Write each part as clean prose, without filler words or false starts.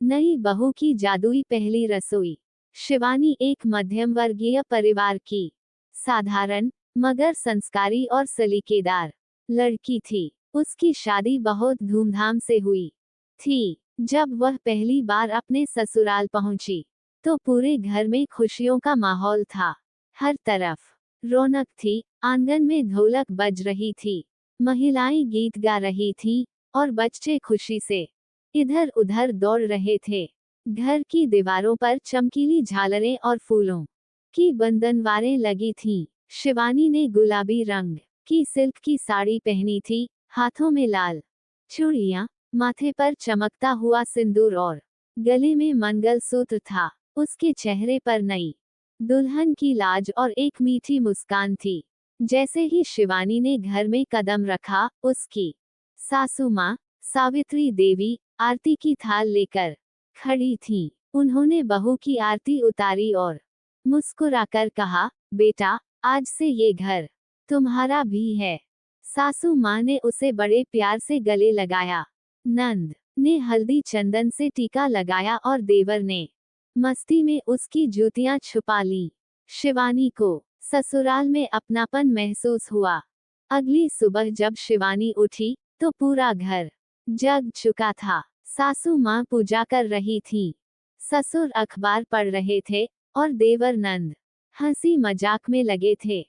नई बहू की जादुई पहली रसोई। शिवानी एक मध्यम वर्गीय परिवार की साधारण मगर संस्कारी और सलीकेदार लड़की थी। उसकी शादी बहुत धूमधाम से हुई थी। जब वह पहली बार अपने ससुराल पहुंची तो पूरे घर में खुशियों का माहौल था। हर तरफ रौनक थी, आंगन में ढोलक बज रही थी, महिलाएं गीत गा रही थीं और बच्चे खुशी से इधर उधर दौड़ रहे थे। घर की दीवारों पर चमकीली झालरें और फूलों की बंधनवारें लगी थीं। शिवानी ने गुलाबी रंग की सिल्क की साड़ी पहनी थी, हाथों में लाल चूड़ियां, माथे पर चमकता हुआ सिंदूर और गले में मंगलसूत्र था। उसके चेहरे पर नई दुल्हन की लाज और एक मीठी मुस्कान थी। जैसे ही शिवानी ने घर में कदम रखा, उसकी सासू माँ सावित्री देवी आरती की थाल लेकर खड़ी थीं। उन्होंने बहू की आरती उतारी और मुस्कुराकर कहा, बेटा, आज से ये घर तुम्हारा भी है। सासू माँ ने उसे बड़े प्यार से गले लगाया। नंद ने हल्दी चंदन से टीका लगाया और देवर ने मस्ती में उसकी जूतियां छुपा ली। शिवानी को ससुराल में अपनापन महसूस हुआ। अगली सुबह जब शिवानी उठी तो पूरा घर जग चुका था। सासू माँ पूजा कर रही थी, ससुर अखबार पढ़ रहे थे और देवर नंद हंसी मजाक में लगे थे।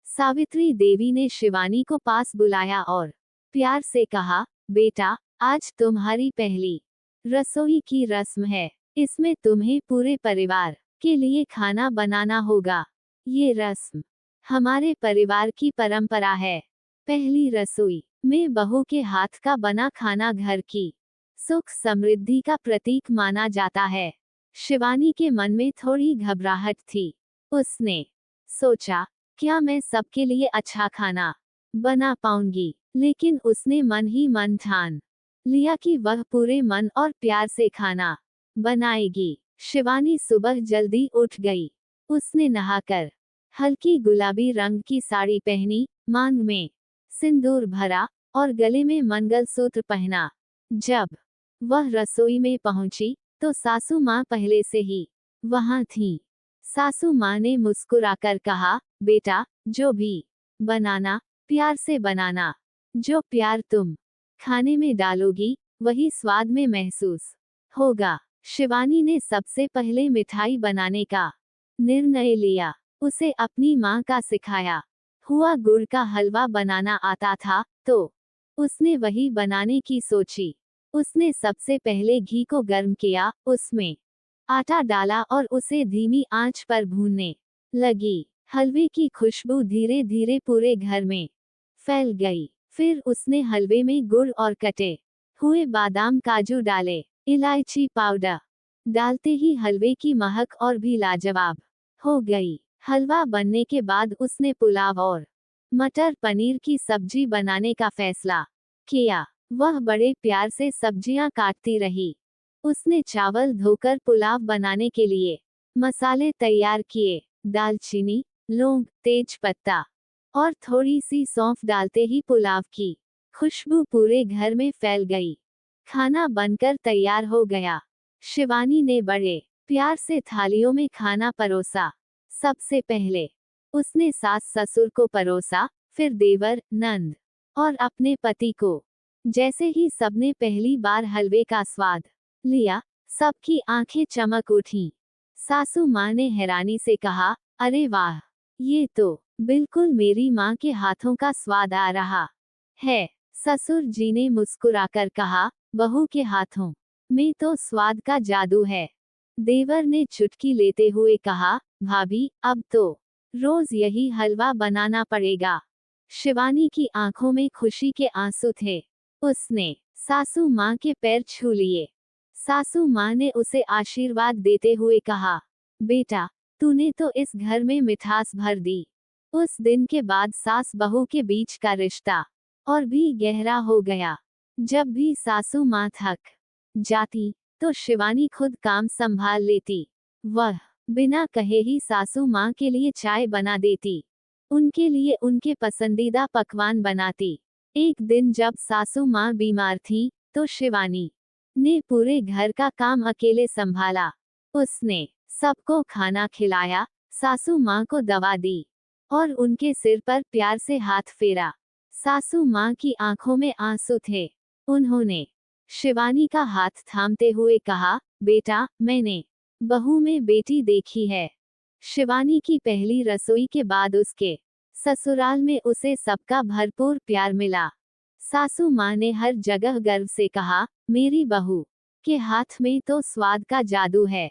सावित्री देवी ने शिवानी को पास बुलाया और प्यार से कहा, बेटा, आज तुम्हारी पहली रसोई की रस्म है। इसमें तुम्हें पूरे परिवार के लिए खाना बनाना होगा। ये रस्म हमारे परिवार की परंपरा है। पहली रसोई में बहू के हाथ का बना खाना घर की सुख समृद्धि का प्रतीक माना जाता है। शिवानी के मन में थोड़ी घबराहट थी। उसने सोचा, क्या मैं सबके लिए अच्छा खाना बना पाऊंगी? लेकिन उसने मन ही मन ठान लिया कि वह पूरे मन और प्यार से खाना बनाएगी। शिवानी सुबह जल्दी उठ गई। उसने नहाकर हल्की गुलाबी रंग की साड़ी पहनी, मांग में सिंदूर भरा और गले में मंगलसूत्र पहना। जब वह रसोई में पहुंची तो सासू माँ पहले से ही वहां थीं। सासू माँ ने मुस्कुराकर कहा, बेटा, जो भी बनाना प्यार से बनाना। जो प्यार तुम खाने में डालोगी वही स्वाद में महसूस होगा। शिवानी ने सबसे पहले मिठाई बनाने का निर्णय लिया। उसे अपनी माँ का सिखाया हुआ गुड़ का हलवा बनाना आता था, तो उसने वही बनाने की सोची। उसने सबसे पहले घी को गर्म किया, उसमें आटा डाला और उसे धीमी आंच पर भूनने लगी। हलवे की खुशबू धीरे धीरे पूरे घर में फैल गई। फिर उसने हलवे में गुड़ और कटे हुए बादाम काजू डाले। इलायची पाउडर डालते ही हलवे की महक और भी लाजवाब हो गई। हलवा बनने के बाद उसने पुलाव और मटर पनीर की सब्जी बनाने का फैसला किया। वह बड़े प्यार से सब्जियां काटती रही। उसने चावल धोकर पुलाव बनाने के लिए मसाले तैयार किए। दालचीनी, लौंग, तेज पत्ता और थोड़ी सी सौंफ डालते ही पुलाव की खुशबू पूरे घर में फैल गई। खाना बनकर तैयार हो गया। शिवानी ने बड़े प्यार से थालियों में खाना परोसा। सबसे पहले उसने सास ससुर को परोसा, फिर देवर, नंद और अपने पति को। जैसे ही सबने पहली बार हलवे का स्वाद लिया, सबकी आंखें चमक उठीं। सासू माँ ने हैरानी से कहा, अरे वाह, ये तो बिल्कुल मेरी माँ के हाथों का स्वाद आ रहा है। ससुर जी ने मुस्कुराकर कहा, बहू के हाथों में तो स्वाद का जादू है। देवर ने चुटकी लेते हुए कहा, भाभी, अब तो रोज यही हलवा बनाना पड़ेगा। शिवानी की आंखों में खुशी के आंसू थे। उसने सासू माँ के पैर छू लिए। सासू माँ ने उसे आशीर्वाद देते हुए कहा, बेटा, तूने तो इस घर में मिठास भर दी। उस दिन के बाद सास बहू के बीच का रिश्ता और भी गहरा हो गया। जब भी सासू माँ थक जाती तो शिवानी खुद काम संभाल लेती। वह बिना कहे ही सासू माँ के लिए चाय बना देती, उनके लिए उनके पसंदीदा पकवान बनाती। एक दिन जब सासू माँ बीमार थी तो शिवानी ने पूरे घर का काम अकेले संभाला। उसने सबको खाना खिलाया, सासू माँ को दवा दी और उनके सिर पर प्यार से हाथ फेरा। सासू माँ की आंखों में आंसू थे। उन्होंने शिवानी का हाथ थामते हुए कहा, बेटा, मैंने बहू में बेटी देखी है। शिवानी की पहली रसोई के बाद उसके ससुराल में उसे सबका भरपूर प्यार मिला। सासू माँ ने हर जगह गर्व से कहा, मेरी बहू के हाथ में तो स्वाद का जादू है।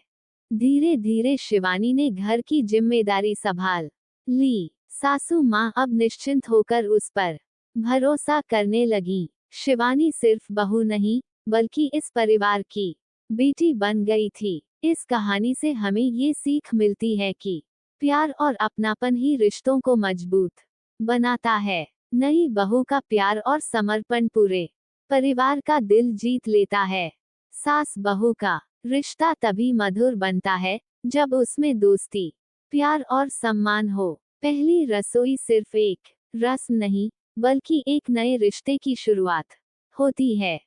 धीरे धीरे शिवानी ने घर की जिम्मेदारी संभाल ली। सासू माँ अब निश्चिंत होकर उस पर भरोसा करने लगी। शिवानी सिर्फ बहू नहीं, बल्कि इस परिवार की बेटी बन गई थी। इस कहानी से हमें ये सीख मिलती है कि प्यार और अपनापन ही रिश्तों को मजबूत बनाता है। नई बहू का प्यार और समर्पण पूरे परिवार का दिल जीत लेता है। सास बहू का रिश्ता तभी मधुर बनता है जब उसमें दोस्ती, प्यार और सम्मान हो। पहली रसोई सिर्फ एक रस्म नहीं, बल्कि एक नए रिश्ते की शुरुआत होती है।